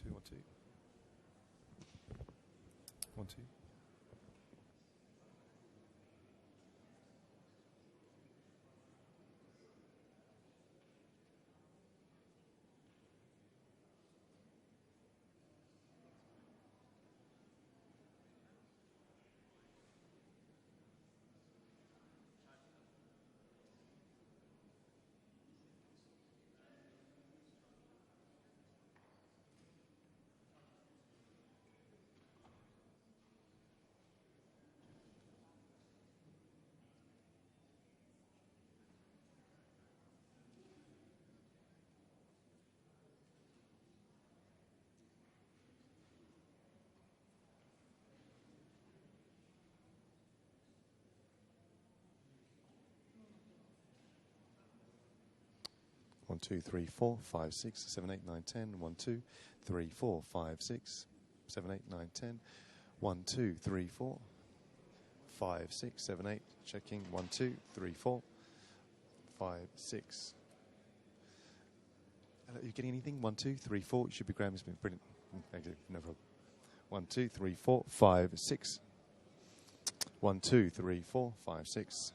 two, 1 2. 1 2. 1 2 3 4 5 6 7 8 9 10. 1 2 3 4 5 6 7 8 9 10. 1 2 3 4 5 6 7 8. Checking. 1 2 3 4 5 6. Hello, are you getting anything? 1 2 3 4. You should be Graham Smith. Brilliant. Thank you. No problem. 1 2 3 4 5 6. 1 2 3 4 5 6.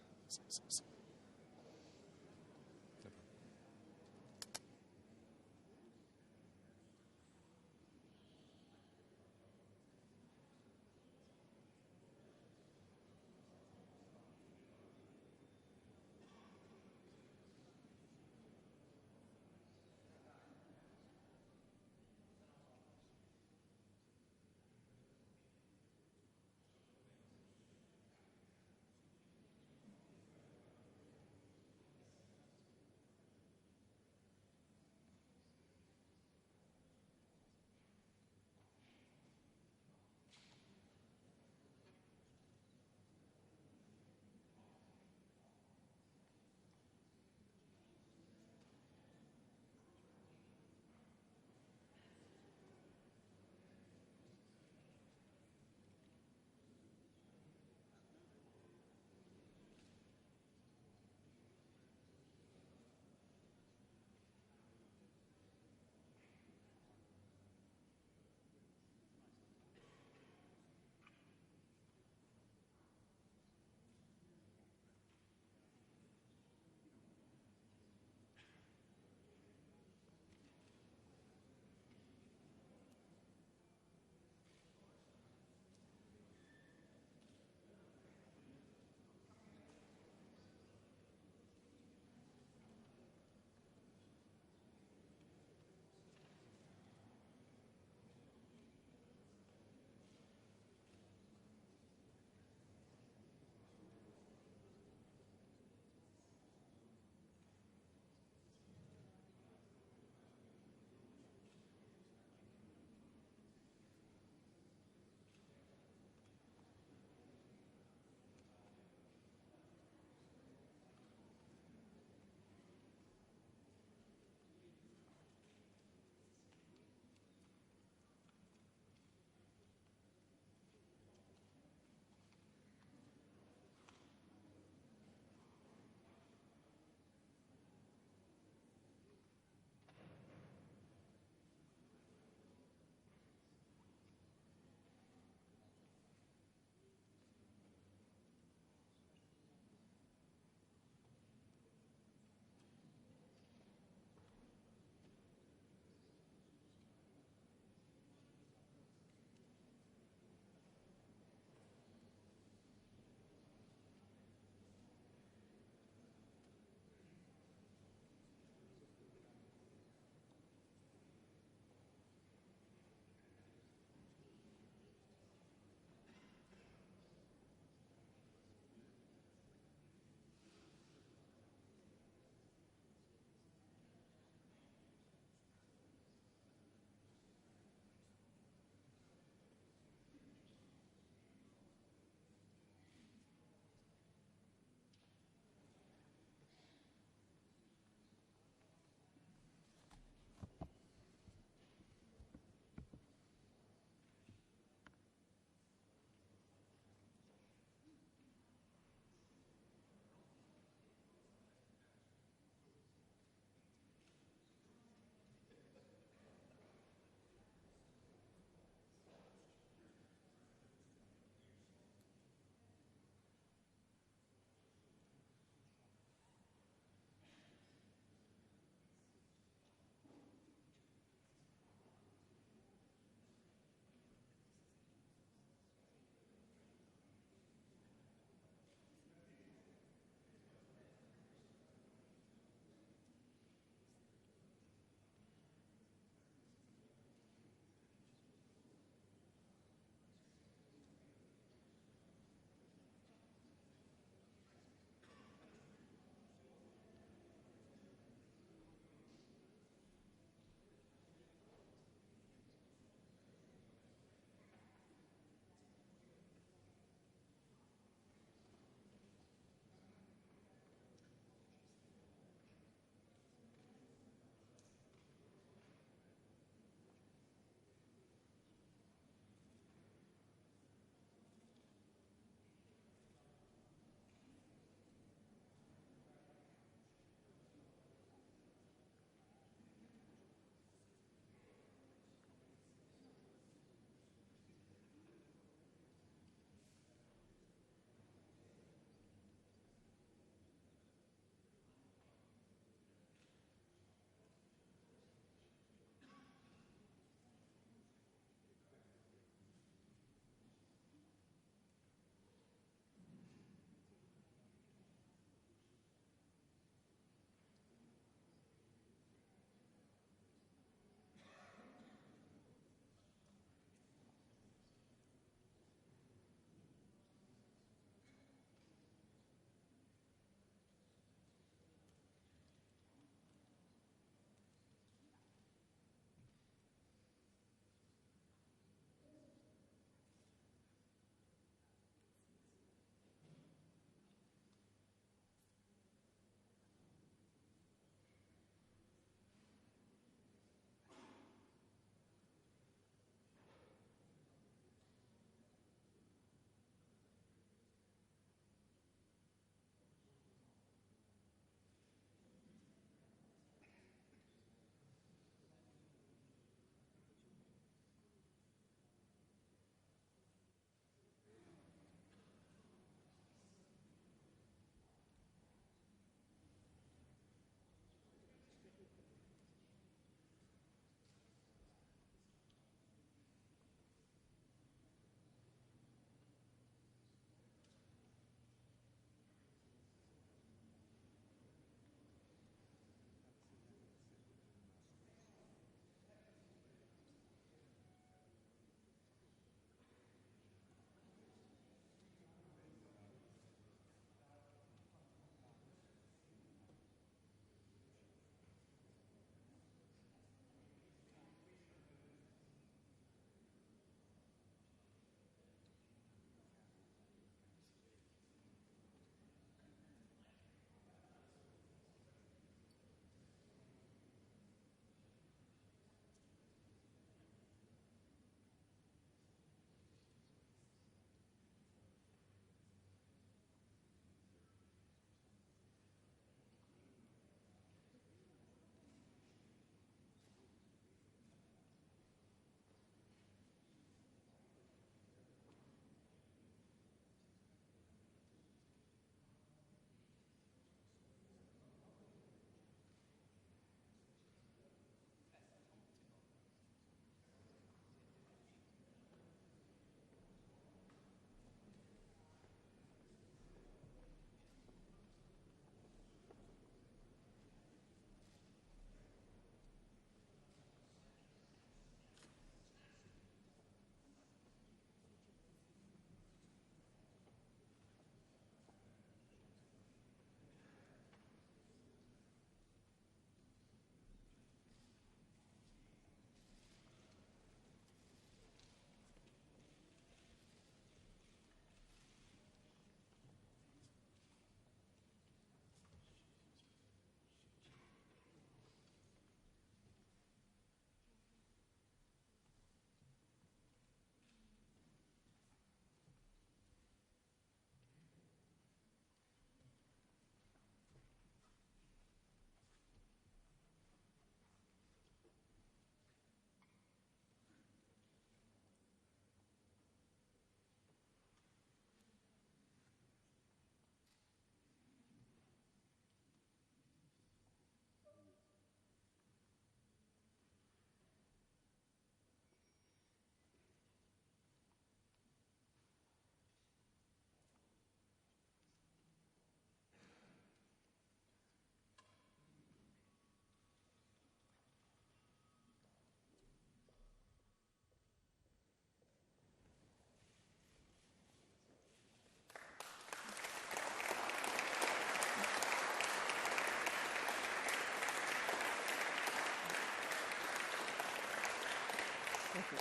Thank you.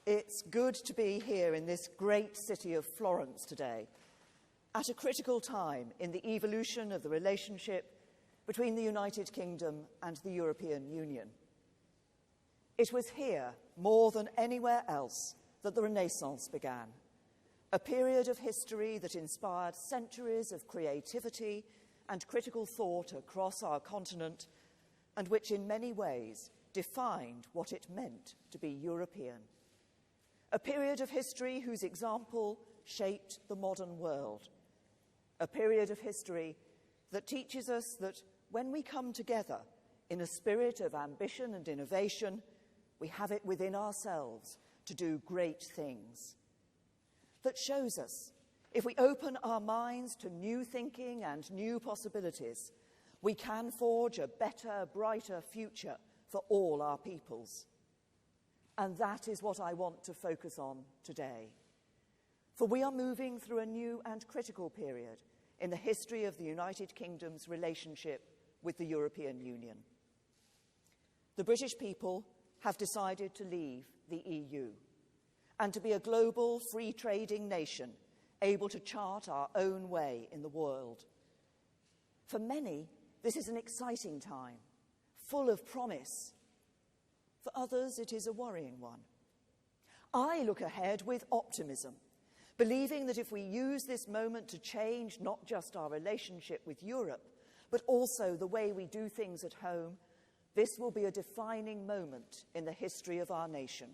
It's good to be here in this great city of Florence today, at a critical time in the evolution of the relationship between the United Kingdom and the European Union. It was here, more than anywhere else, that the Renaissance began, a period of history that inspired centuries of creativity and critical thought across our continent, and which in many ways defined what it meant to be European. A period of history whose example shaped the modern world. A period of history that teaches us that when we come together in a spirit of ambition and innovation, we have it within ourselves to do great things. That shows us, if we open our minds to new thinking and new possibilities, we can forge a better, brighter future for all our peoples. And that is what I want to focus on today. For we are moving through a new and critical period in the history of the United Kingdom's relationship with the European Union. The British people have decided to leave the EU and to be a global, free-trading nation able to chart our own way in the world. For many, this is an exciting time, full of promise. For others, it is a worrying one. I look ahead with optimism, believing that if we use this moment to change not just our relationship with Europe, but also the way we do things at home, this will be a defining moment in the history of our nation.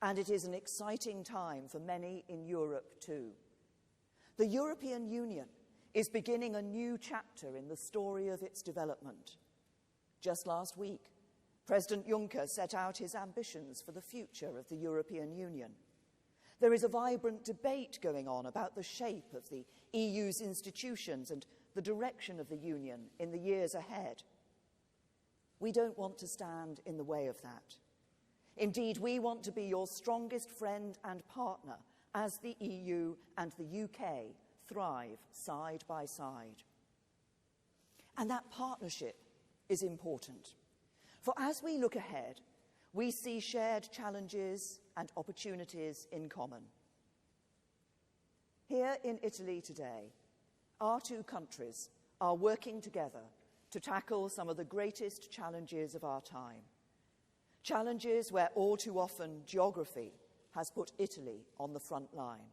And it is an exciting time for many in Europe too. The European Union is beginning a new chapter in the story of its development. Just last week, President Juncker set out his ambitions for the future of the European Union. There is a vibrant debate going on about the shape of the EU's institutions and the direction of the Union in the years ahead. We don't want to stand in the way of that. Indeed, we want to be your strongest friend and partner as the EU and the UK thrive side by side. And that partnership is important. For as we look ahead, we see shared challenges and opportunities in common. Here in Italy today, our two countries are working together to tackle some of the greatest challenges of our time. Challenges where all too often geography has put Italy on the front line.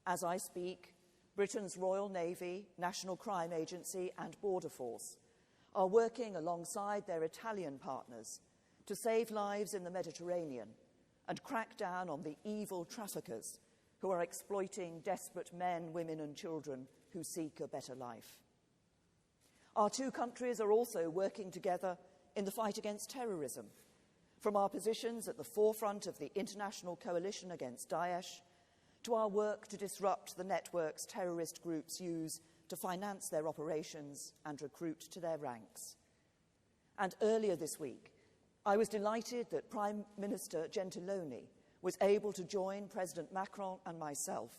As I speak, Britain's Royal Navy, National Crime Agency and Border Force are working alongside their Italian partners to save lives in the Mediterranean and crack down on the evil traffickers who are exploiting desperate men, women and children who seek a better life. Our two countries are also working together in the fight against terrorism, from our positions at the forefront of the international coalition against Daesh to our work to disrupt the networks terrorist groups use to finance their operations and recruit to their ranks. And earlier this week, I was delighted that Prime Minister Gentiloni was able to join President Macron and myself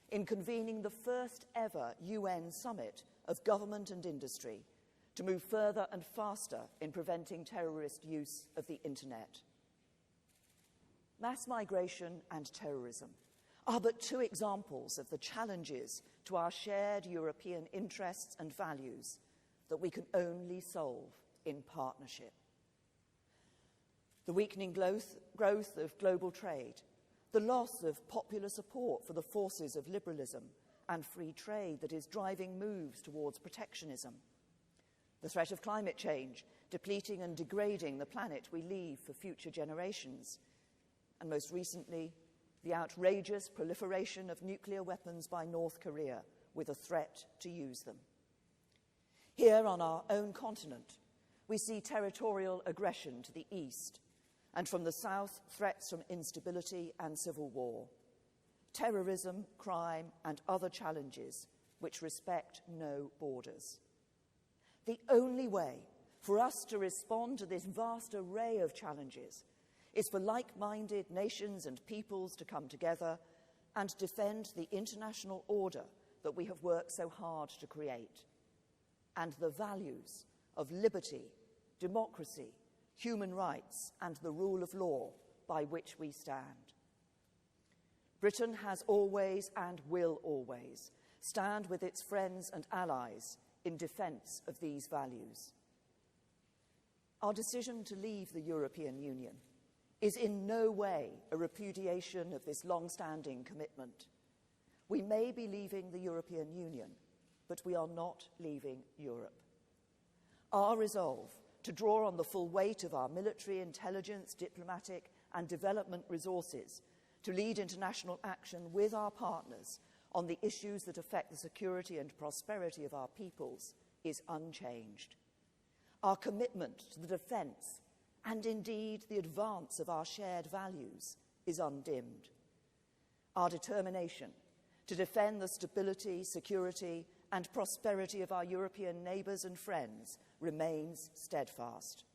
in convening the first ever UN summit of government and industry to move further and faster in preventing terrorist use of the internet. Mass migration and terrorism are but two examples of the challenges to our shared European interests and values that we can only solve in partnership. The weakening growth of global trade, the loss of popular support for the forces of liberalism and free trade that is driving moves towards protectionism, the threat of climate change, depleting and degrading the planet we leave for future generations, and most recently, the outrageous proliferation of nuclear weapons by North Korea with a threat to use them. Here on our own continent, we see territorial aggression to the east, and from the south, threats from instability and civil war, terrorism, crime, and other challenges which respect no borders. The only way for us to respond to this vast array of challenges is for like-minded nations and peoples to come together and defend the international order that we have worked so hard to create, and the values of liberty, democracy, human rights, and the rule of law by which we stand. Britain has always and will always stand with its friends and allies in defence of these values. Our decision to leave the European Union is in no way a repudiation of this long-standing commitment. We may be leaving the European Union, but we are not leaving Europe. Our resolve to draw on the full weight of our military, intelligence, diplomatic, and development resources to lead international action with our partners on the issues that affect the security and prosperity of our peoples is unchanged. Our commitment to the defence and indeed the advance of our shared values is undimmed. Our determination to defend the stability, security, and prosperity of our European neighbours and friends remains steadfast.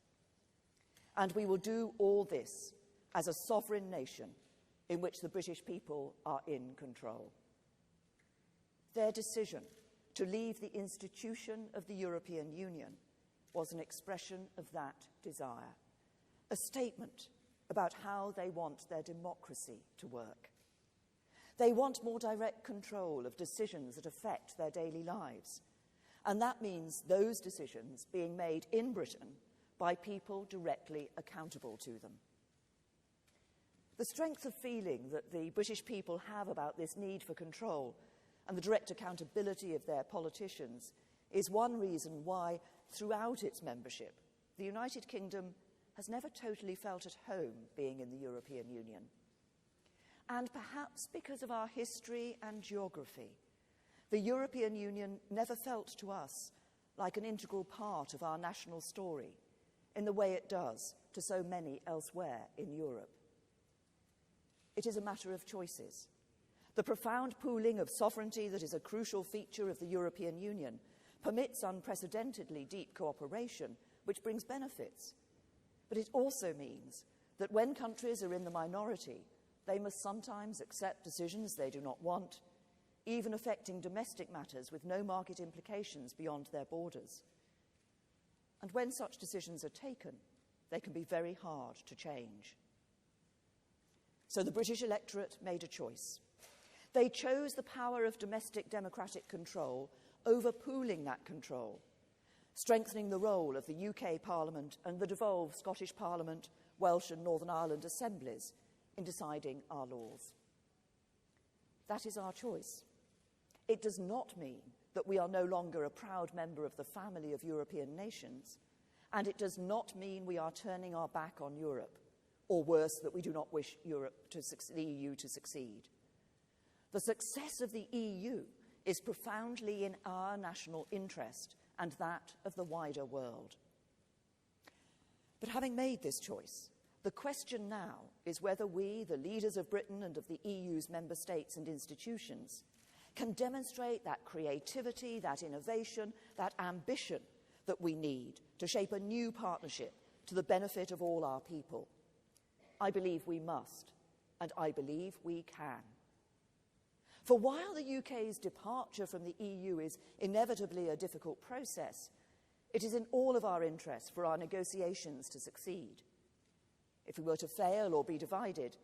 And we will do all this as a sovereign nation in which the British people are in control. Their decision to leave the institution of the European Union was an expression of that desire, a statement about how they want their democracy to work. They want more direct control of decisions that affect their daily lives, and that means those decisions being made in Britain by people directly accountable to them. The strength of feeling that the British people have about this need for control and the direct accountability of their politicians is one reason why, throughout its membership, the United Kingdom has never totally felt at home being in the European Union. And perhaps because of our history and geography, the European Union never felt to us like an integral part of our national story in the way it does to so many elsewhere in Europe. It is a matter of choices. The profound pooling of sovereignty that is a crucial feature of the European Union permits unprecedentedly deep cooperation, which brings benefits. But it also means that when countries are in the minority, they must sometimes accept decisions they do not want, even affecting domestic matters with no market implications beyond their borders. And when such decisions are taken, they can be very hard to change. So the British electorate made a choice. They chose the power of domestic democratic control over pooling that control, strengthening the role of the UK Parliament and the devolved Scottish Parliament, Welsh and Northern Ireland assemblies in deciding our laws. That is our choice. It does not mean that we are no longer a proud member of the family of European nations, and it does not mean we are turning our back on Europe, or worse, that we do not wish the EU to succeed. The success of the EU is profoundly in our national interest and that of the wider world. But having made this choice, the question now is whether we, the leaders of Britain and of the EU's member states and institutions, can demonstrate that creativity, that innovation, that ambition that we need to shape a new partnership to the benefit of all our people. I believe we must, and I believe we can. For while the UK's departure from the EU is inevitably a difficult process, it is in all of our interests for our negotiations to succeed. If we were to fail or be divided,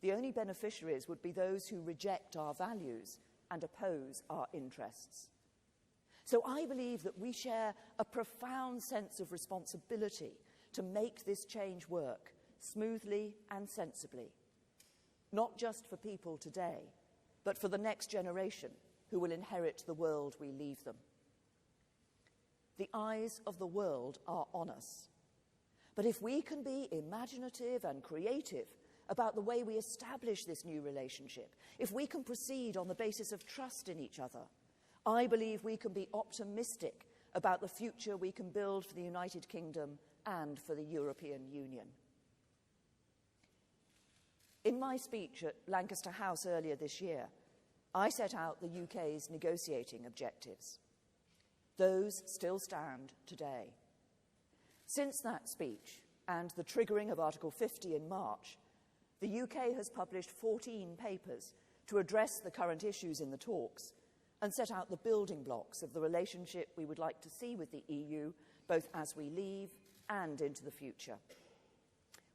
the only beneficiaries would be those who reject our values and oppose our interests. So I believe that we share a profound sense of responsibility to make this change work smoothly and sensibly, not just for people today, but for the next generation who will inherit the world we leave them. The eyes of the world are on us. But if we can be imaginative and creative about the way we establish this new relationship, if we can proceed on the basis of trust in each other, I believe we can be optimistic about the future we can build for the United Kingdom and for the European Union. In my speech at Lancaster House earlier this year, I set out the UK's negotiating objectives. Those still stand today. Since that speech and the triggering of Article 50 in March, the UK has published 14 papers to address the current issues in the talks and set out the building blocks of the relationship we would like to see with the EU, both as we leave and into the future.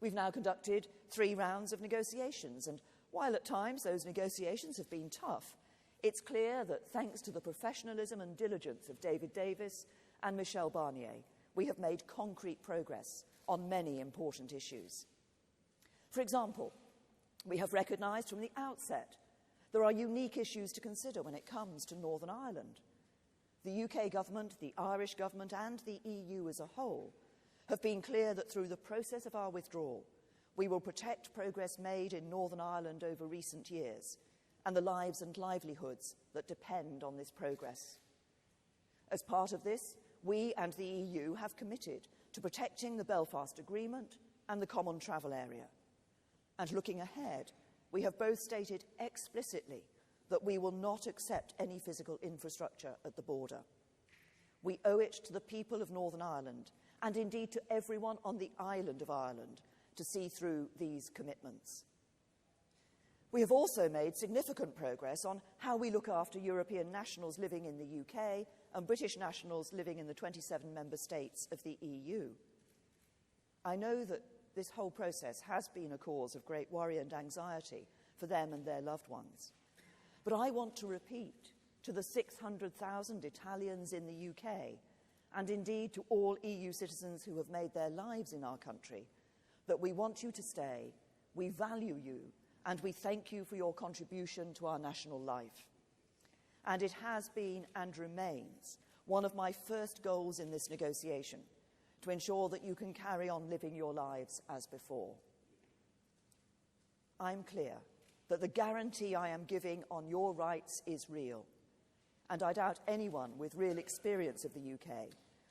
We've now conducted 3 rounds of negotiations, and while at times those negotiations have been tough, it's clear that thanks to the professionalism and diligence of David Davis and Michel Barnier, we have made concrete progress on many important issues. For example, we have recognised from the outset there are unique issues to consider when it comes to Northern Ireland. The UK government, the Irish government and the EU as a whole have been clear that through the process of our withdrawal, we will protect progress made in Northern Ireland over recent years and the lives and livelihoods that depend on this progress. As part of this, we and the EU have committed to protecting the Belfast Agreement and the Common Travel Area. And looking ahead, we have both stated explicitly that we will not accept any physical infrastructure at the border. We owe it to the people of Northern Ireland, and indeed to everyone on the island of Ireland, to see through these commitments. We have also made significant progress on how we look after European nationals living in the UK and British nationals living in the 27 member states of the EU. I know that this whole process has been a cause of great worry and anxiety for them and their loved ones. But I want to repeat to the 600,000 Italians in the UK, and indeed to all EU citizens who have made their lives in our country, that we want you to stay, we value you, and we thank you for your contribution to our national life. And it has been and remains one of my first goals in this negotiation, to ensure that you can carry on living your lives as before. I'm clear that the guarantee I am giving on your rights is real, and I doubt anyone with real experience of the UK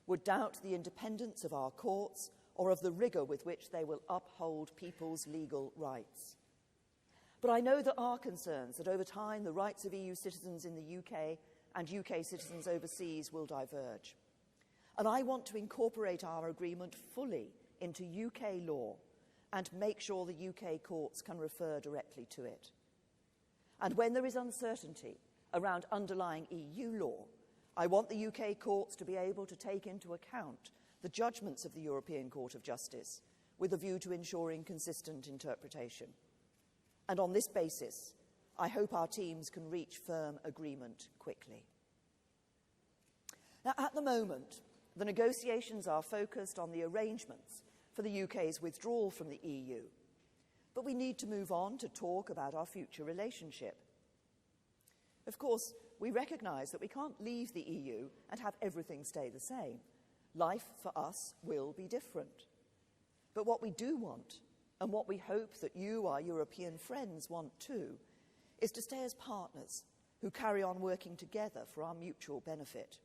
would doubt the independence of our courts or of the rigour with which they will uphold people's legal rights. But I know there are concerns that over time the rights of EU citizens in the UK and UK citizens overseas will diverge. And I want to incorporate our agreement fully into UK law and make sure the UK courts can refer directly to it. And when there is uncertainty around underlying EU law, I want the UK courts to be able to take into account the judgments of the European Court of Justice with a view to ensuring consistent interpretation. And on this basis, I hope our teams can reach firm agreement quickly. Now, at the moment, the negotiations are focused on the arrangements for the UK's withdrawal from the EU, but we need to move on to talk about our future relationship. Of course, we recognise that we can't leave the EU and have everything stay the same. Life for us will be different. But what we do want, and what we hope that you, our European friends, want too, is to stay as partners who carry on working together for our mutual benefit.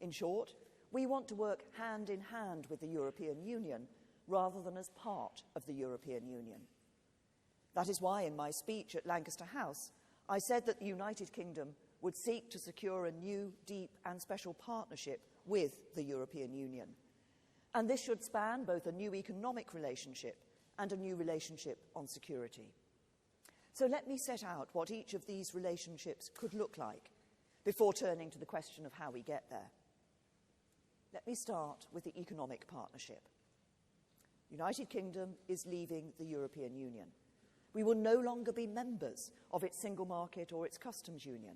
In short, we want to work hand in hand with the European Union rather than as part of the European Union. That is why in my speech at Lancaster House, I said that the United Kingdom would seek to secure a new, deep and special partnership with the European Union. And this should span both a new economic relationship and a new relationship on security. So let me set out what each of these relationships could look like before turning to the question of how we get there. Let me start with the economic partnership. The United Kingdom is leaving the European Union. We will no longer be members of its single market or its customs union,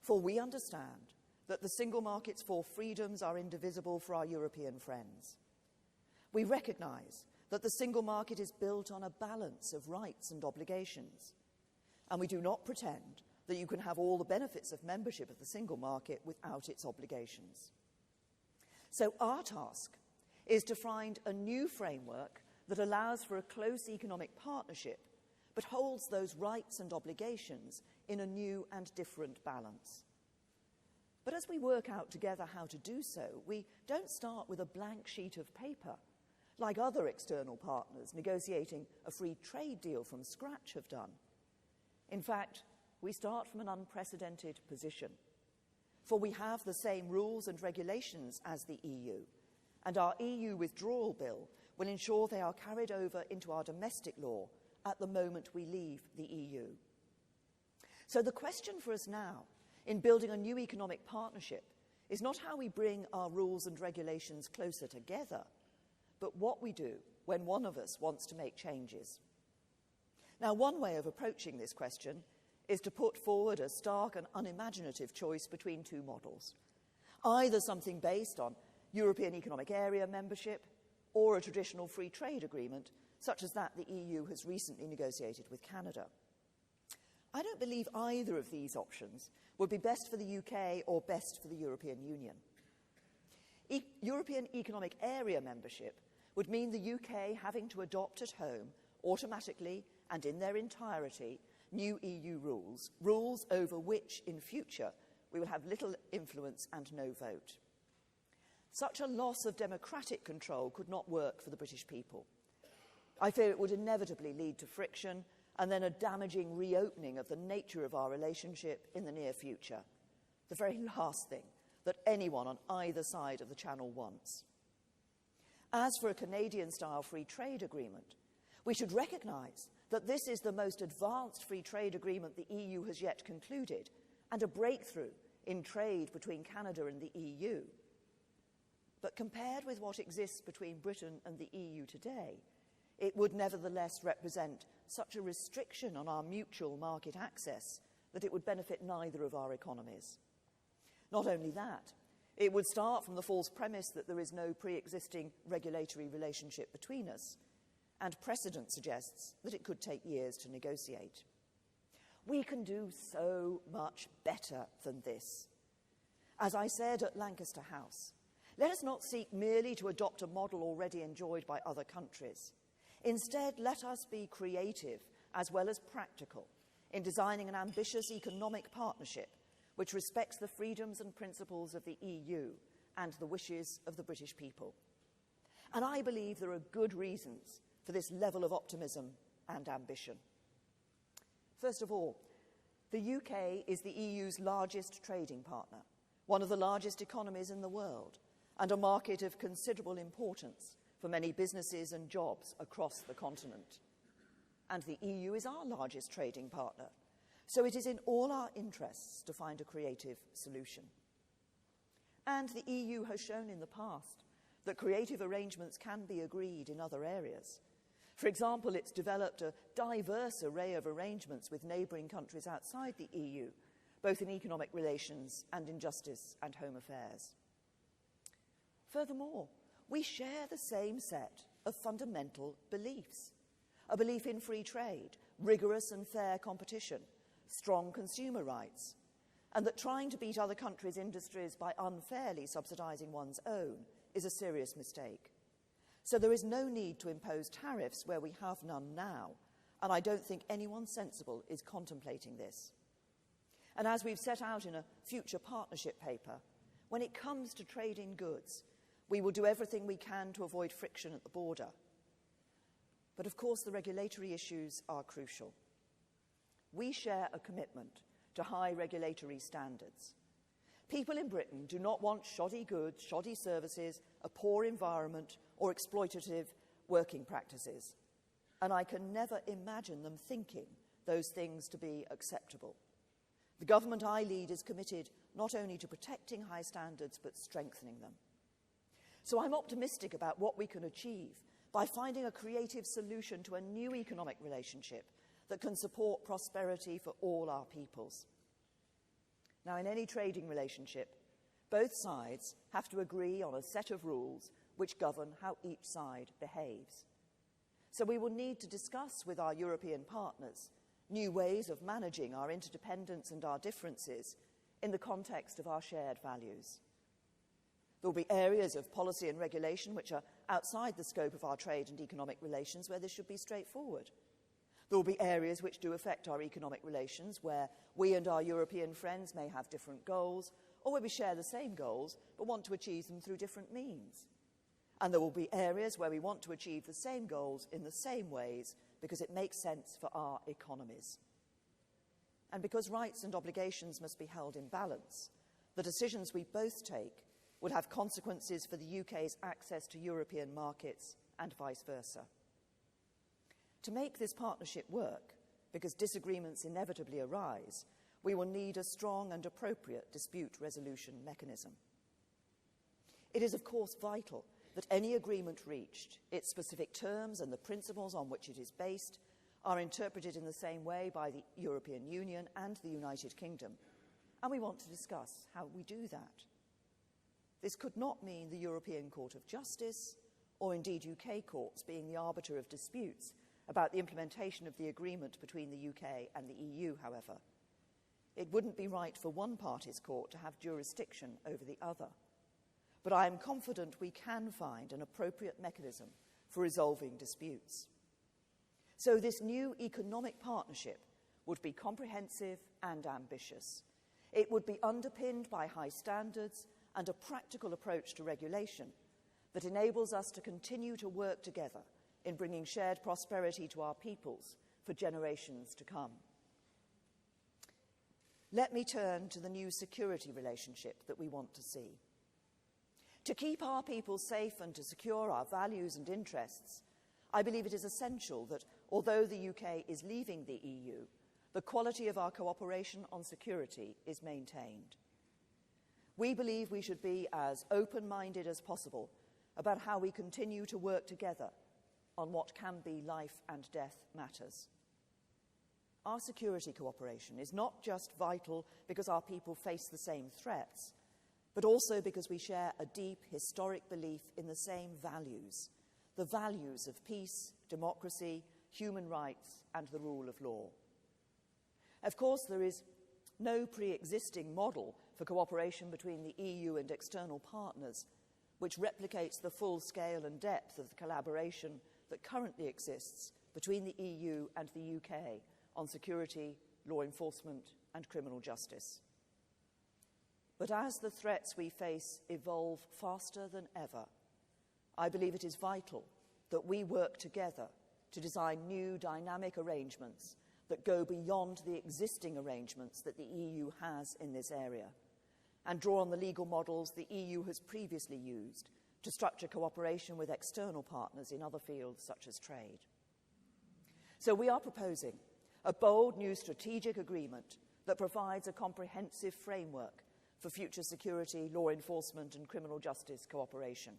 for we understand that the single market's 4 freedoms are indivisible for our European friends. We recognise that the single market is built on a balance of rights and obligations, and we do not pretend that you can have all the benefits of membership of the single market without its obligations. So our task is to find a new framework that allows for a close economic partnership but holds those rights and obligations in a new and different balance. But as we work out together how to do so, we don't start with a blank sheet of paper, like other external partners negotiating a free trade deal from scratch have done. In fact, we start from an unprecedented position, for we have the same rules and regulations as the EU, and our EU withdrawal bill will ensure they are carried over into our domestic law at the moment we leave the EU. So the question for us now, in building a new economic partnership, is not how we bring our rules and regulations closer together, but what we do when one of us wants to make changes. Now, one way of approaching this question is to put forward a stark and unimaginative choice between two models, either something based on European Economic Area membership or a traditional free trade agreement, such as that the EU has recently negotiated with Canada. I don't believe either of these options would be best for the UK or best for the European Union. European Economic Area membership would mean the UK having to adopt at home, automatically and in their entirety, new EU rules, rules over which, in future, we will have little influence and no vote. Such a loss of democratic control could not work for the British people. I fear it would inevitably lead to friction and then a damaging reopening of the nature of our relationship in the near future, the very last thing that anyone on either side of the Channel wants. As for a Canadian-style free trade agreement, we should recognise that this is the most advanced free trade agreement the EU has yet concluded and a breakthrough in trade between Canada and the EU. But compared with what exists between Britain and the EU today, it would nevertheless represent such a restriction on our mutual market access that it would benefit neither of our economies. Not only that, it would start from the false premise that there is no pre-existing regulatory relationship between us, and precedent suggests that it could take years to negotiate. We can do so much better than this. As I said at Lancaster House, let us not seek merely to adopt a model already enjoyed by other countries. Instead, let us be creative as well as practical in designing an ambitious economic partnership which respects the freedoms and principles of the EU and the wishes of the British people. And I believe there are good reasons for this level of optimism and ambition. First of all, the UK is the EU's largest trading partner, one of the largest economies in the world, and a market of considerable importance for many businesses and jobs across the continent. And the EU is our largest trading partner, so it is in all our interests to find a creative solution. And the EU has shown in the past that creative arrangements can be agreed in other areas. For example, it's developed a diverse array of arrangements with neighbouring countries outside the EU, both in economic relations and in justice and home affairs. Furthermore, we share the same set of fundamental beliefs: a belief in free trade, rigorous and fair competition, strong consumer rights, and that trying to beat other countries' industries by unfairly subsidising one's own is a serious mistake. So there is no need to impose tariffs where we have none now, and I don't think anyone sensible is contemplating this. And as we've set out in a future partnership paper, when it comes to trade in goods, we will do everything we can to avoid friction at the border. But of course, the regulatory issues are crucial. We share a commitment to high regulatory standards. People in Britain do not want shoddy goods, shoddy services, a poor environment, or exploitative working practices. And I can never imagine them thinking those things to be acceptable. The government I lead is committed not only to protecting high standards, but strengthening them. So I'm optimistic about what we can achieve by finding a creative solution to a new economic relationship that can support prosperity for all our peoples. Now, in any trading relationship, both sides have to agree on a set of rules which govern how each side behaves. So we will need to discuss with our European partners new ways of managing our interdependence and our differences in the context of our shared values. There will be areas of policy and regulation which are outside the scope of our trade and economic relations where this should be straightforward. There will be areas which do affect our economic relations where we and our European friends may have different goals, or where we share the same goals but want to achieve them through different means. And there will be areas where we want to achieve the same goals in the same ways because it makes sense for our economies. And because rights and obligations must be held in balance, the decisions we both take would have consequences for the UK's access to European markets and vice versa. To make this partnership work, because disagreements inevitably arise, we will need a strong and appropriate dispute resolution mechanism. It is, of course, vital that any agreement reached, its specific terms and the principles on which it is based, are interpreted in the same way by the European Union and the United Kingdom, and we want to discuss how we do that. This could not mean the European Court of Justice, or indeed UK courts being the arbiter of disputes about the implementation of the agreement between the UK and the EU, however. It wouldn't be right for one party's court to have jurisdiction over the other. But I am confident we can find an appropriate mechanism for resolving disputes. So this new economic partnership would be comprehensive and ambitious. It would be underpinned by high standards and a practical approach to regulation that enables us to continue to work together in bringing shared prosperity to our peoples for generations to come. Let me turn to the new security relationship that we want to see. To keep our people safe and to secure our values and interests, I believe it is essential that, although the UK is leaving the EU, the quality of our cooperation on security is maintained. We believe we should be as open-minded as possible about how we continue to work together on what can be life and death matters. Our security cooperation is not just vital because our people face the same threats, but also because we share a deep historic belief in the same values, the values of peace, democracy, human rights, and the rule of law. Of course, there is no pre-existing model for cooperation between the EU and external partners which replicates the full scale and depth of the collaboration that currently exists between the EU and the UK on security, law enforcement, and criminal justice. But as the threats we face evolve faster than ever, I believe it is vital that we work together to design new dynamic arrangements that go beyond the existing arrangements that the EU has in this area and draw on the legal models the EU has previously used to structure cooperation with external partners in other fields such as trade. So we are proposing a bold new strategic agreement that provides a comprehensive framework for future security, law enforcement and criminal justice cooperation,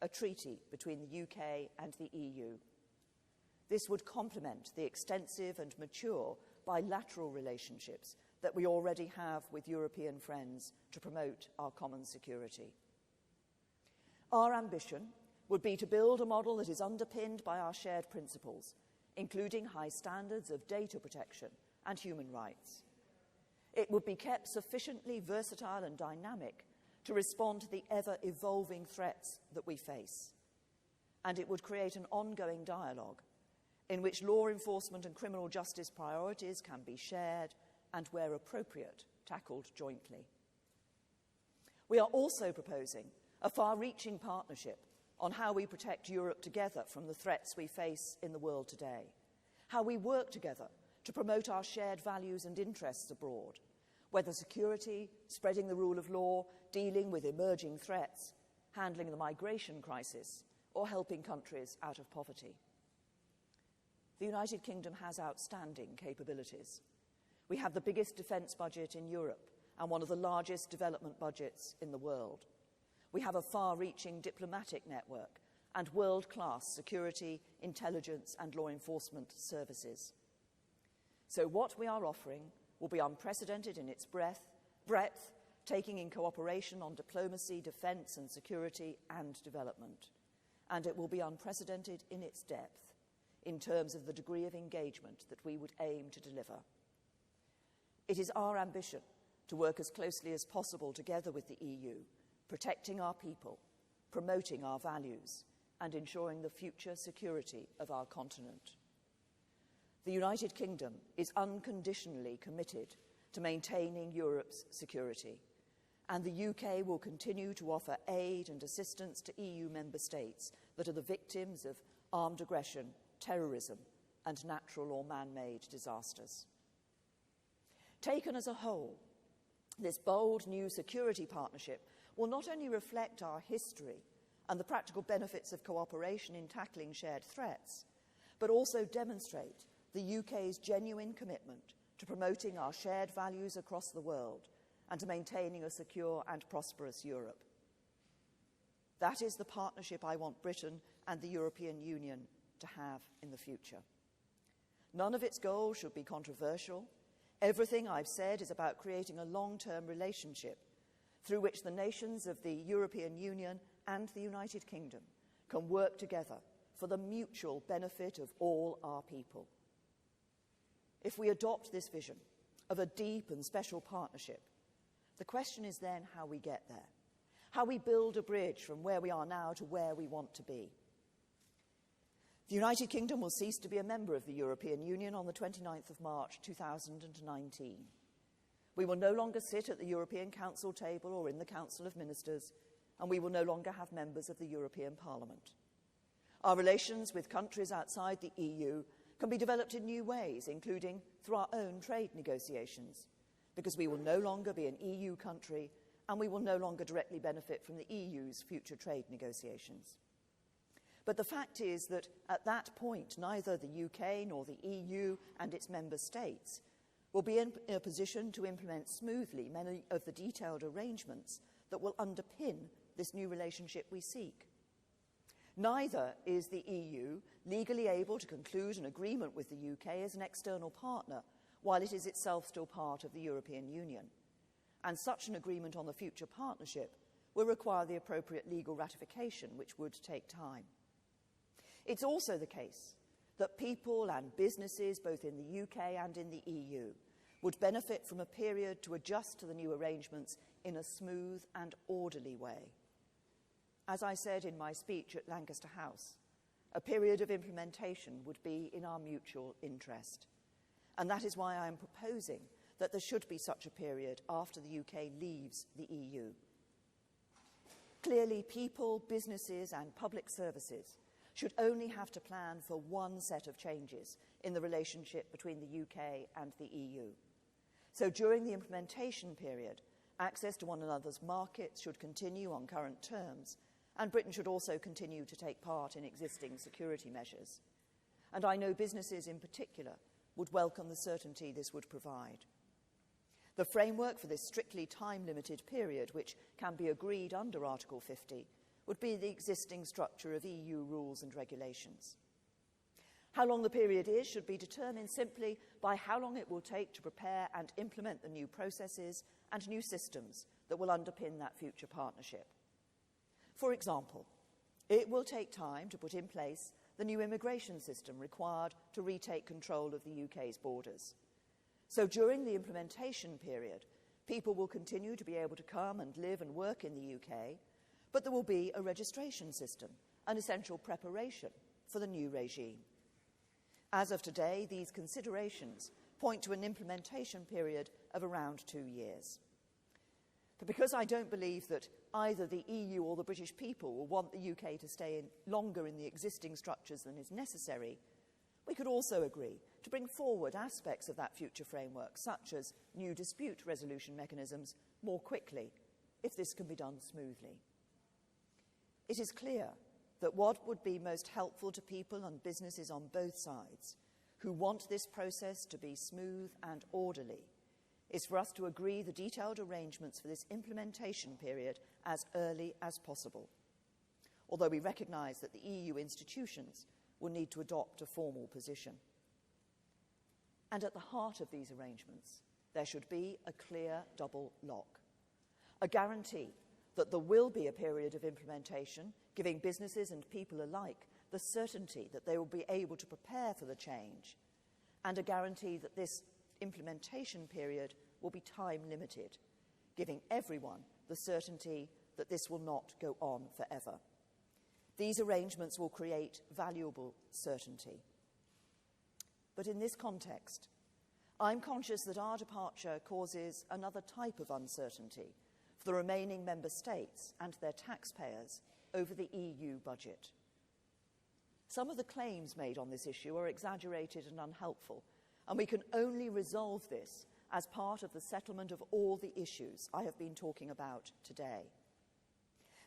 a treaty between the UK and the EU. This would complement the extensive and mature bilateral relationships that we already have with European friends to promote our common security. Our ambition would be to build a model that is underpinned by our shared principles, including high standards of data protection and human rights. It would be kept sufficiently versatile and dynamic to respond to the ever-evolving threats that we face. And it would create an ongoing dialogue in which law enforcement and criminal justice priorities can be shared and, where appropriate, tackled jointly. We are also proposing a far-reaching partnership on how we protect Europe together from the threats we face in the world today, how we work together to promote our shared values and interests abroad, whether security, spreading the rule of law, dealing with emerging threats, handling the migration crisis, or helping countries out of poverty. The United Kingdom has outstanding capabilities. We have the biggest defence budget in Europe and one of the largest development budgets in the world. We have a far-reaching diplomatic network and world-class security, intelligence and law enforcement services. So what we are offering will be unprecedented in its breadth, taking in cooperation on diplomacy, defence and security and development. And it will be unprecedented in its depth in terms of the degree of engagement that we would aim to deliver. It is our ambition to work as closely as possible together with the EU, protecting our people, promoting our values, and ensuring the future security of our continent. The United Kingdom is unconditionally committed to maintaining Europe's security, and the UK will continue to offer aid and assistance to EU member states that are the victims of armed aggression, terrorism, and natural or man-made disasters. Taken as a whole, this bold new security partnership will not only reflect our history and the practical benefits of cooperation in tackling shared threats, but also demonstrate the UK's genuine commitment to promoting our shared values across the world and to maintaining a secure and prosperous Europe. That is the partnership I want Britain and the European Union to have in the future. None of its goals should be controversial. Everything I've said is about creating a long-term relationship through which the nations of the European Union and the United Kingdom can work together for the mutual benefit of all our people. If we adopt this vision of a deep and special partnership, the question is then how we get there, how we build a bridge from where we are now to where we want to be. The United Kingdom will cease to be a member of the European Union on the 29th of March 2019. We will no longer sit at the European Council table or in the Council of Ministers, and we will no longer have members of the European Parliament. Our relations with countries outside the EU can be developed in new ways, including through our own trade negotiations, because we will no longer be an EU country and we will no longer directly benefit from the EU's future trade negotiations. But the fact is that at that point, neither the UK nor the EU and its member states will be in a position to implement smoothly many of the detailed arrangements that will underpin this new relationship we seek. Neither is the EU legally able to conclude an agreement with the UK as an external partner while it is itself still part of the European Union. And such an agreement on the future partnership will require the appropriate legal ratification, which would take time. It's also the case that people and businesses, both in the UK and in the EU, would benefit from a period to adjust to the new arrangements in a smooth and orderly way. As I said in my speech at Lancaster House, a period of implementation would be in our mutual interest. And that is why I am proposing that there should be such a period after the UK leaves the EU. Clearly, people, businesses and public services should only have to plan for one set of changes in the relationship between the UK and the EU. So during the implementation period, access to one another's markets should continue on current terms, and Britain should also continue to take part in existing security measures. And I know businesses in particular would welcome the certainty this would provide. The framework for this strictly time-limited period, which can be agreed under Article 50, would be the existing structure of EU rules and regulations. How long the period is should be determined simply by how long it will take to prepare and implement the new processes and new systems that will underpin that future partnership. For example, it will take time to put in place the new immigration system required to retake control of the UK's borders. So during the implementation period, people will continue to be able to come and live and work in the UK, but there will be a registration system, an essential preparation for the new regime. As of today, these considerations point to an implementation period of around 2 years. But because I don't believe that either the EU or the British people will want the UK to stay longer in the existing structures than is necessary, we could also agree to bring forward aspects of that future framework, such as new dispute resolution mechanisms, more quickly, if this can be done smoothly. It is clear that what would be most helpful to people and businesses on both sides who want this process to be smooth and orderly is for us to agree the detailed arrangements for this implementation period as early as possible, although we recognise that the EU institutions will need to adopt a formal position. And at the heart of these arrangements, there should be a clear double lock, a guarantee that there will be a period of implementation, giving businesses and people alike the certainty that they will be able to prepare for the change, and a guarantee that this implementation period will be time-limited, giving everyone the certainty that this will not go on forever. These arrangements will create valuable certainty. But in this context, I'm conscious that our departure causes another type of uncertainty for the remaining member states and their taxpayers over the EU budget. Some of the claims made on this issue are exaggerated and unhelpful, and we can only resolve this as part of the settlement of all the issues I have been talking about today.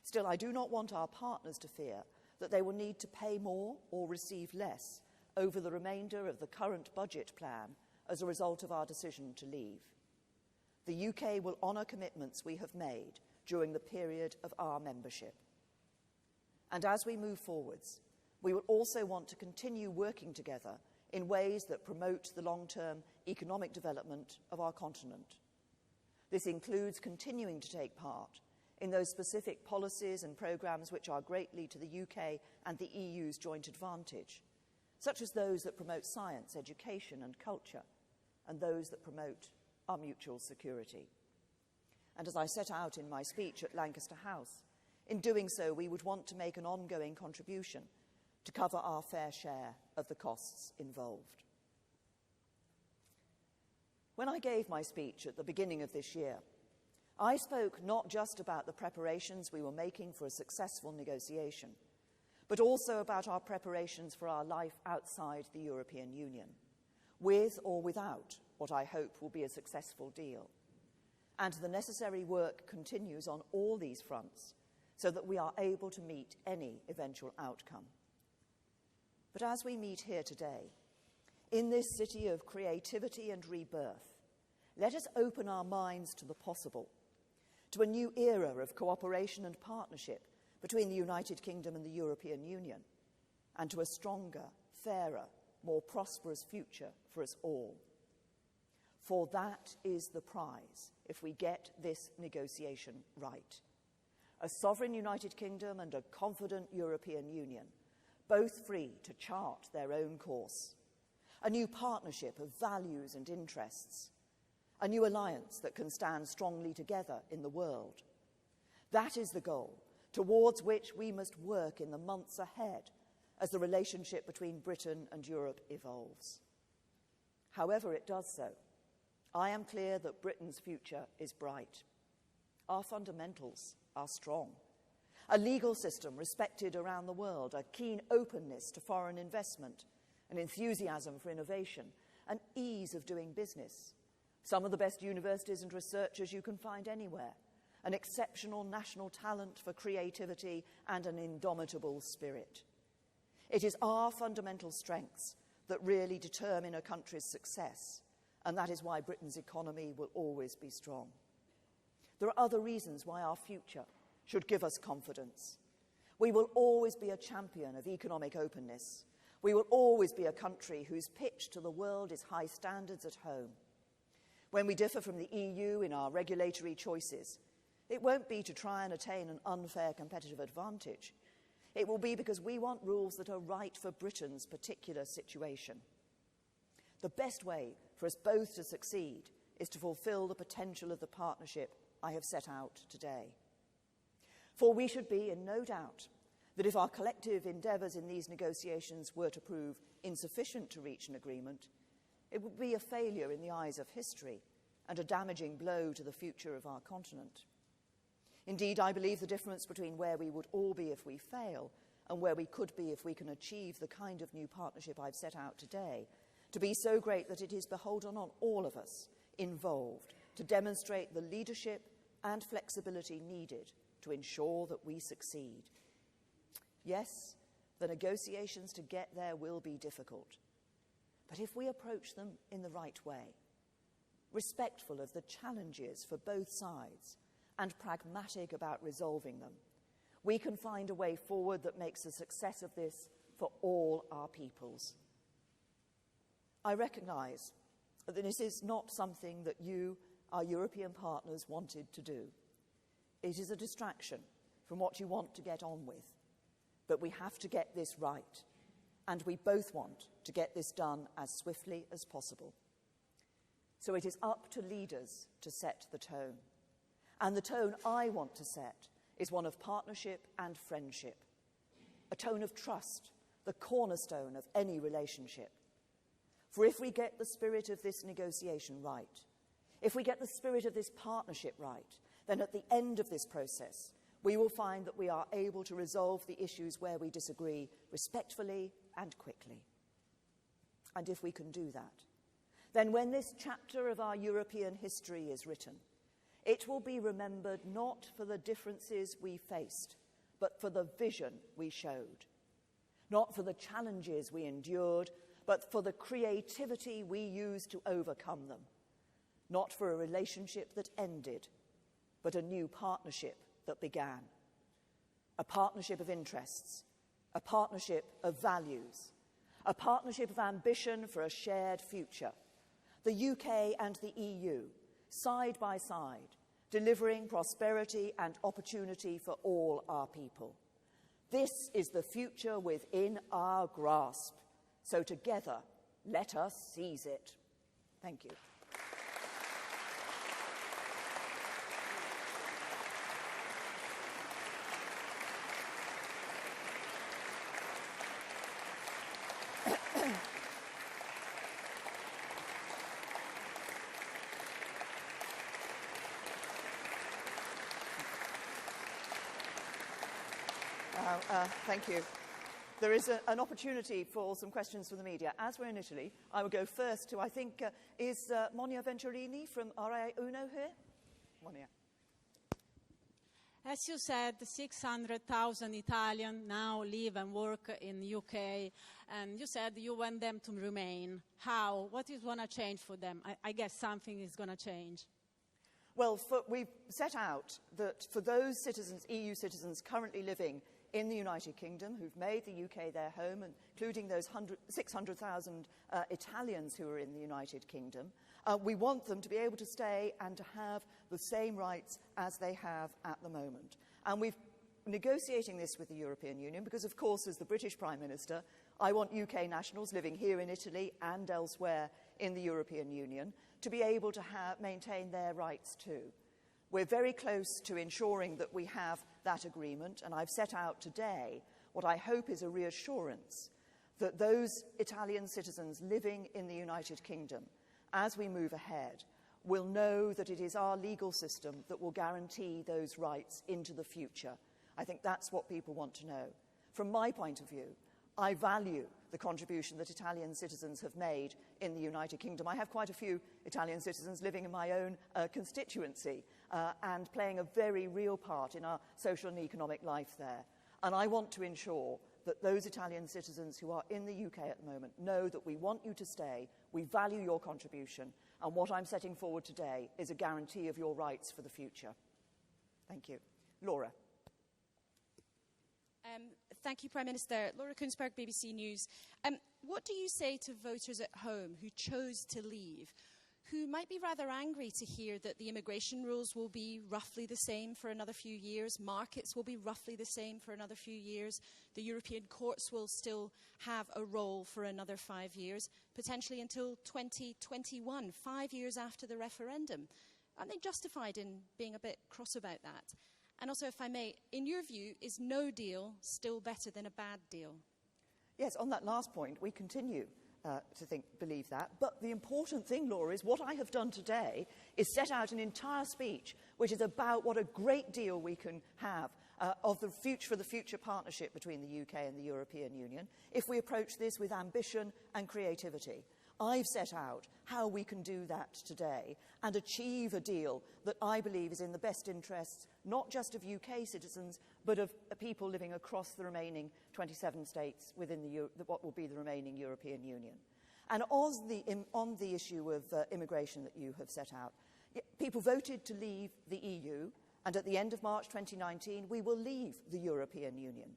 Still, I do not want our partners to fear that they will need to pay more or receive less over the remainder of the current budget plan as a result of our decision to leave. The UK will honour commitments we have made during the period of our membership. And as we move forwards, we will also want to continue working together in ways that promote the long-term economic development of our continent. This includes continuing to take part in those specific policies and programmes which are greatly to the UK and the EU's joint advantage, such as those that promote science, education and culture, and those that promote our mutual security. And as I set out in my speech at Lancaster House, in doing so, we would want to make an ongoing contribution to cover our fair share of the costs involved. When I gave my speech at the beginning of this year, I spoke not just about the preparations we were making for a successful negotiation, but also about our preparations for our life outside the European Union, with or without what I hope will be a successful deal. And the necessary work continues on all these fronts so that we are able to meet any eventual outcome. But as we meet here today, in this city of creativity and rebirth, let us open our minds to the possible, to a new era of cooperation and partnership between the United Kingdom and the European Union, and to a stronger, fairer, more prosperous future for us all. For that is the prize if we get this negotiation right. A sovereign United Kingdom and a confident European Union, both free to chart their own course. A new partnership of values and interests. A new alliance that can stand strongly together in the world. That is the goal towards which we must work in the months ahead as the relationship between Britain and Europe evolves. However it does so, I am clear that Britain's future is bright. Our fundamentals are strong. A legal system respected around the world, a keen openness to foreign investment, an enthusiasm for innovation, an ease of doing business, some of the best universities and researchers you can find anywhere, an exceptional national talent for creativity and an indomitable spirit. It is our fundamental strengths that really determine a country's success, and that is why Britain's economy will always be strong. There are other reasons why our future should give us confidence. We will always be a champion of economic openness. We will always be a country whose pitch to the world is high standards at home. When we differ from the EU in our regulatory choices, it won't be to try and attain an unfair competitive advantage. It will be because we want rules that are right for Britain's particular situation. The best way for us both to succeed is to fulfil the potential of the partnership I have set out today. For we should be in no doubt that if our collective endeavours in these negotiations were to prove insufficient to reach an agreement, it would be a failure in the eyes of history and a damaging blow to the future of our continent. Indeed, I believe the difference between where we would all be if we fail and where we could be if we can achieve the kind of new partnership I've set out today to be so great that it is beholden on all of us involved to demonstrate the leadership and flexibility needed to ensure that we succeed. Yes, the negotiations to get there will be difficult, but if we approach them in the right way, respectful of the challenges for both sides and pragmatic about resolving them, we can find a way forward that makes the success of this for all our peoples. I recognise that this is not something that you, our European partners, wanted to do. It is a distraction from what you want to get on with. But we have to get this right, and we both want to get this done as swiftly as possible. So it is up to leaders to set the tone. And the tone I want to set is one of partnership and friendship, a tone of trust, the cornerstone of any relationship. For if we get the spirit of this negotiation right, if we get the spirit of this partnership right, then at the end of this process, we will find that we are able to resolve the issues where we disagree respectfully and quickly. And if we can do that, then when this chapter of our European history is written, it will be remembered not for the differences we faced, but for the vision we showed. Not for the challenges we endured, but for the creativity we used to overcome them. Not for a relationship that ended, but a new partnership that began. a partnership of interests, a partnership of values, a partnership of ambition for a shared future. The UK and the EU, side by side, delivering prosperity and opportunity for all our people. This is the future within our grasp. So together, let us seize it. Thank you. Thank you. There is an opportunity for some questions from the media. As we're in Italy, I will go first to, I think, is Monia Venturini from RAI Uno here? Monia. As you said, 600,000 Italians now live and work in the UK, and you said you want them to remain. How? What is going to change for them? I guess something is going to change. Well, we've set out that for those citizens, EU citizens currently living in the United Kingdom who've made the UK their home, including those 600,000 Italians who are in the United Kingdom, we want them to be able to stay and to have the same rights as they have at the moment. And we're negotiating this with the European Union because, of course, as the British Prime Minister, I want UK nationals living here in Italy and elsewhere in the European Union to be able to maintain their rights too. We're very close to ensuring that we have that agreement, and I've set out today what I hope is a reassurance that those Italian citizens living in the United Kingdom, as we move ahead, will know that it is our legal system that will guarantee those rights into the future. I think that's what people want to know. From my point of view, I value the contribution that Italian citizens have made in the United Kingdom. I have quite a few Italian citizens living in my own constituency and playing a very real part in our social and economic life there. And I want to ensure that those Italian citizens who are in the UK at the moment know that we want you to stay, we value your contribution, and what I'm setting forward today is a guarantee of your rights for the future. Thank you. Laura. Thank you, Prime Minister. Laura Kunsberg, BBC News. What do you say to voters at home who chose to leave, who might be rather angry to hear that the immigration rules will be roughly the same for another few years, markets will be roughly the same for another few years, the European courts will still have a role for another 5 years, potentially until 2021, 5 years after the referendum? Aren't they justified in being a bit cross about that? And also, if I may, in your view, is no deal still better than a bad deal? Yes, on that last point, we continue to believe that. But the important thing, Laura, is what I have done today is set out an entire speech which is about what a great deal we can have for the future partnership between the UK and the European Union if we approach this with ambition and creativity. I've set out how we can do that today and achieve a deal that I believe is in the best interests not just of UK citizens but of people living across the remaining 27 states within what will be the remaining European Union. And on the issue of immigration that you have set out, people voted to leave the EU, and at the end of March 2019 we will leave the European Union.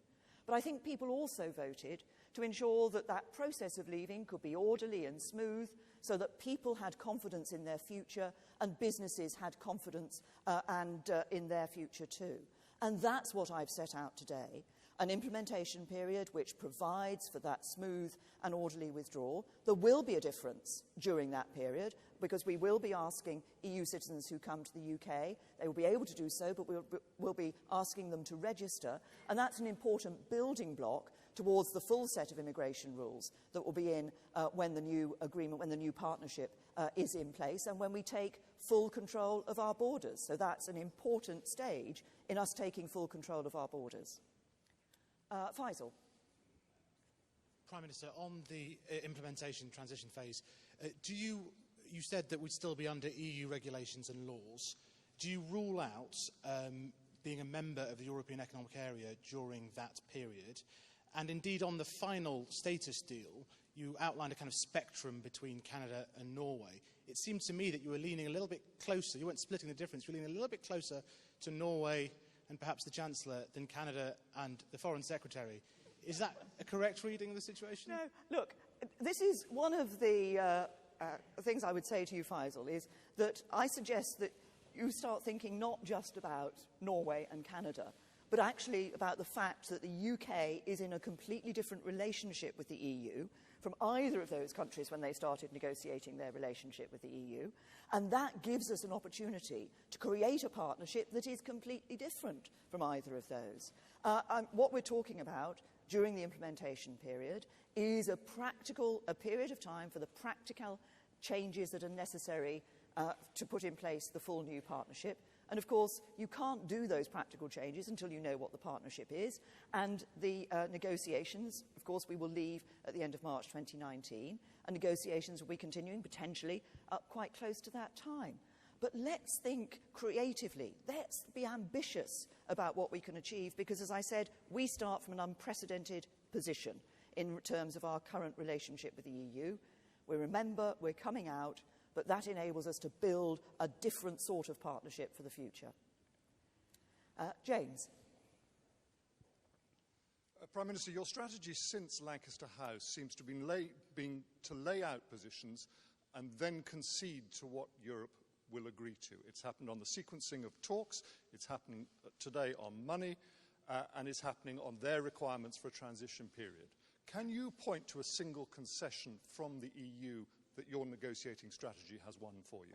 But I think people also voted to ensure that that process of leaving could be orderly and smooth so that people had confidence in their future and businesses had confidence in their future too. And that's what I've set out today, an implementation period which provides for that smooth and orderly withdrawal. There will be a difference during that period because we will be asking EU citizens who come to the UK, they will be able to do so, but we'll be asking them to register, and that's an important building block towards the full set of immigration rules that will be in when the new agreement, when the new partnership is in place, and when we take full control of our borders. So that's an important stage in us taking full control of our borders. Faisal. Prime Minister, on the implementation transition phase, you said that we'd still be under EU regulations and laws. Do you rule out being a member of the European Economic Area during that period? And indeed, on the final status deal, you outlined a kind of spectrum between Canada and Norway. It seemed to me that you were leaning a little bit closer. You weren't splitting the difference. You were leaning a little bit closer to Norway and perhaps the Chancellor than Canada and the Foreign Secretary. Is that a correct reading of the situation? No, look, this is one of the things I would say to you, Faisal, is that I suggest that you start thinking not just about Norway and Canada, but actually about the fact that the UK is in a completely different relationship with the EU from either of those countries when they started negotiating their relationship with the EU. And that gives us an opportunity to create a partnership that is completely different from either of those. What we're talking about during the implementation period is a period of time for the practical changes that are necessary to put in place the full new partnership. And of course, you can't do those practical changes until you know what the partnership is. And the negotiations, of course, we will leave at the end of March 2019, and negotiations will be continuing potentially up quite close to that time. But let's think creatively. Let's be ambitious about what we can achieve, because, as I said, we start from an unprecedented position in terms of our current relationship with the EU. We remember we're coming out, but that enables us to build a different sort of partnership for the future. James. Prime Minister, your strategy since Lancaster House seems to have been to lay out positions and then concede to what Europe will agree to. It's happened on the sequencing of talks, it's happening today on money, and it's happening on their requirements for a transition period. Can you point to a single concession from the EU that your negotiating strategy has won for you?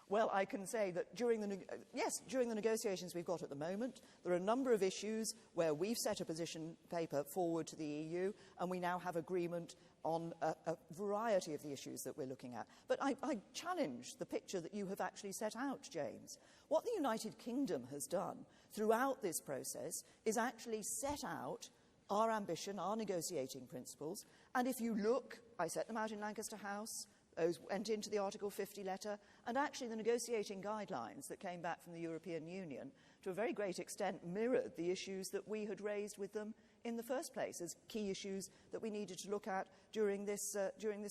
Well, I can say that during the negotiations we've got at the moment, there are a number of issues where we've set a position paper forward to the EU, and we now have agreement on a variety of the issues that we're looking at. But I challenge the picture that you have actually set out, James. What the United Kingdom has done throughout this process is actually set out our ambition, our negotiating principles, and if you look, I set them out in Lancaster House, those went into the Article 50 letter, and actually the negotiating guidelines that came back from the European Union to a very great extent mirrored the issues that we had raised with them in the first place as key issues that we needed to look at during this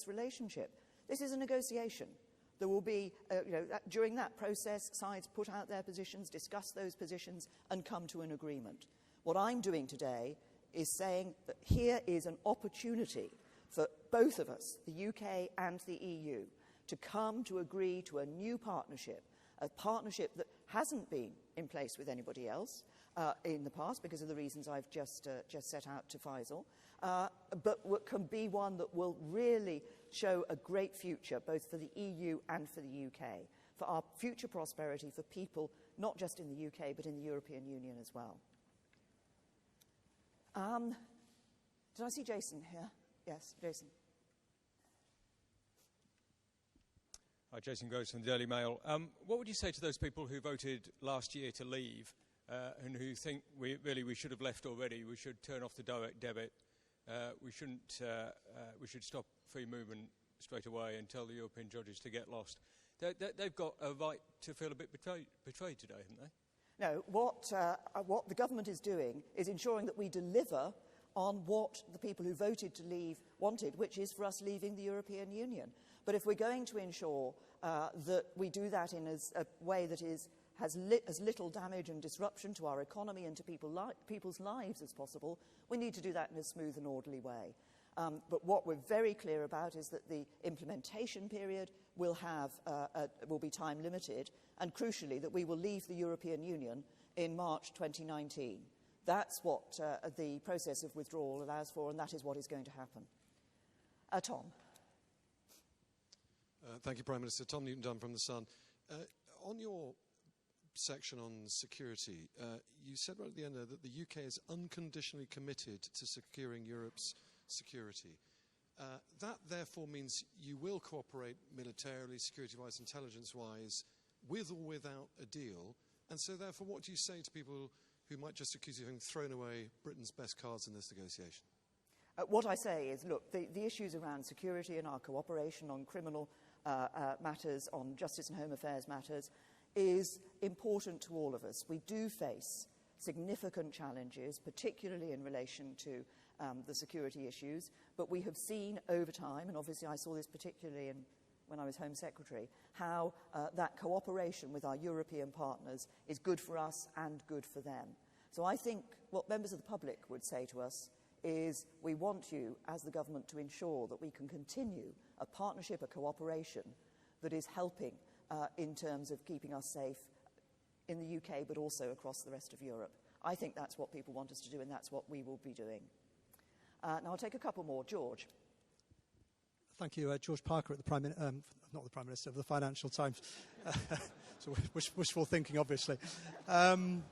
relationship. This is a negotiation. There will be, during that process, sides put out their positions, discuss those positions, and come to an agreement. What I'm doing today is saying that here is an opportunity for both of us, the UK and the EU, to come to agree to a new partnership, a partnership that hasn't been in place with anybody else in the past because of the reasons I've just set out to Faisal, but what can be one that will really show a great future both for the EU and for the UK, for our future prosperity for people not just in the UK but in the European Union as well. Did I see Jason here? Yes, Jason. Hi, Jason Groves from the Daily Mail. What would you say to those people who voted last year to leave and who think we should have left already? We should turn off the direct debit. We should stop free movement straight away and tell the European judges to get lost. They've got a right to feel a bit betrayed today, haven't they? No, what the government is doing is ensuring that we deliver on what the people who voted to leave wanted, which is for us leaving the European Union. But if we're going to ensure that we do that in a way that has as little damage and disruption to our economy and to people's lives as possible, we need to do that in a smooth and orderly way. But what we're very clear about is that the implementation period will be time limited, and crucially that we will leave the European Union in March 2019. That's what the process of withdrawal allows for, and that is what is going to happen. Tom. Thank you, Prime Minister. Tom Newton-Dunn from The Sun. On your section on security, you said right at the end there that the UK is unconditionally committed to securing Europe's security. That, therefore, means you will cooperate militarily, security-wise, intelligence-wise, with or without a deal. And so, therefore, what do you say to people who might just accuse you of having thrown away Britain's best cards in this negotiation? What I say is, look, the issues around security and our cooperation on criminal matters, on justice and home affairs matters, is important to all of us. We do face significant challenges, particularly in relation to the security issues, but we have seen over time, and obviously I saw this particularly in when I was Home Secretary, how that cooperation with our European partners is good for us and good for them. So I think what members of the public would say to us is we want you, as the government, to ensure that we can continue a partnership, a cooperation that is helping in terms of keeping us safe in the UK, but also across the rest of Europe. I think that's what people want us to do, and that's what we will be doing. Now, I'll take a couple more. George. Thank you. George Parker at the not the Prime Minister, of the Financial Times. So wishful thinking, obviously. Prime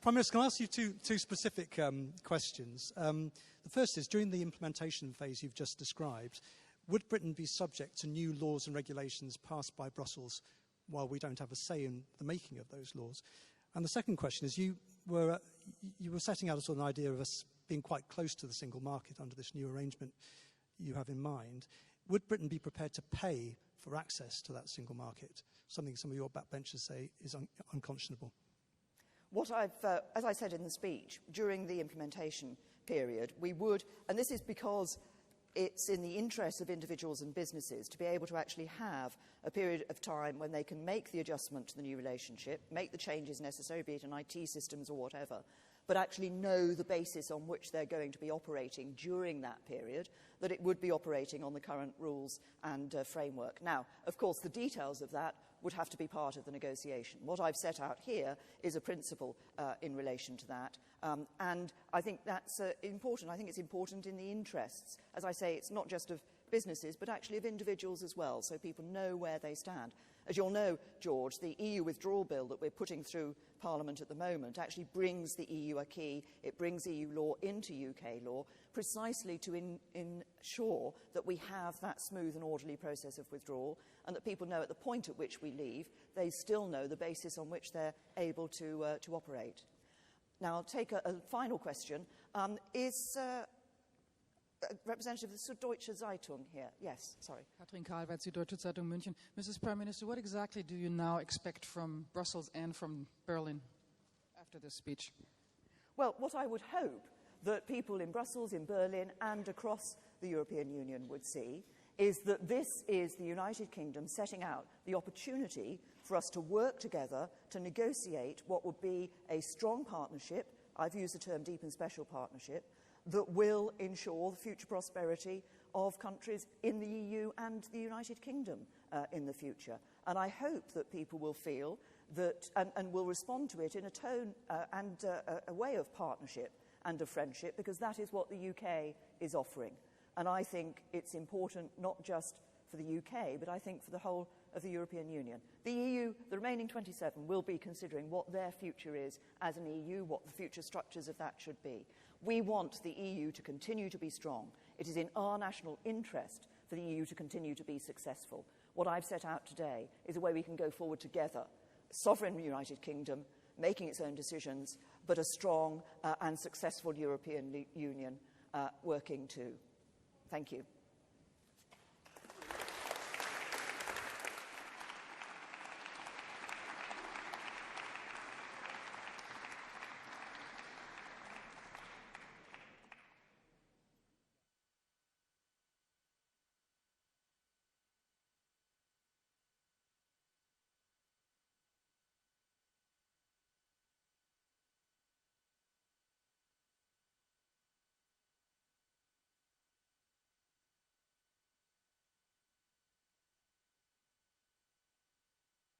Minister, can I ask you two specific questions? The first is, during the implementation phase you've just described, would Britain be subject to new laws and regulations passed by Brussels while we don't have a say in the making of those laws? And the second question is, you were setting out a sort of an idea of us being quite close to the single market under this new arrangement you have in mind. Would Britain be prepared to pay for access to that single market, something some of your backbenchers say is unconscionable? What as I said in the speech, during the implementation period, we would, and this is because it's in the interest of individuals and businesses to be able to actually have a period of time when they can make the adjustment to the new relationship, make the changes necessary, be it in IT systems or whatever, but actually know the basis on which they're going to be operating during that period, that it would be operating on the current rules and framework. Now, of course, the details of that would have to be part of the negotiation. What I've set out here is a principle in relation to that, and I think that's important. I think it's important in the interests. As I say, it's not just of businesses, but actually of individuals as well, so people know where they stand. As you'll know, George, the EU withdrawal bill that we're putting through Parliament at the moment actually brings the EU acquis, it brings EU law into UK law, precisely to ensure that we have that smooth and orderly process of withdrawal, and that people know at the point at which we leave, they still know the basis on which they're able to operate. Now, I'll take a final question. Is representative of the Süddeutsche Zeitung here? Yes, sorry. Katrin Karlweit, Süddeutsche Zeitung, München. Mrs. Prime Minister, what exactly do you now expect from Brussels and from Berlin after this speech? Well, what I would hope that people in Brussels, in Berlin, and across the European Union would see is that this is the United Kingdom setting out the opportunity for us to work together to negotiate what would be a strong partnership, I've used the term deep and special partnership, that will ensure the future prosperity of countries in the EU and the United Kingdom in the future. And I hope that people will feel that, and will respond to it in a tone and a way of partnership and of friendship, because that is what the UK is offering. And I think it's important not just for the UK, but I think for the whole of the European Union. The EU, the remaining 27, will be considering what their future is as an EU, what the future structures of that should be. We want the EU to continue to be strong. It is in our national interest for the EU to continue to be successful. What I've set out today is a way we can go forward together. Sovereign United Kingdom, making its own decisions, but a strong and successful European Union working too. Thank you.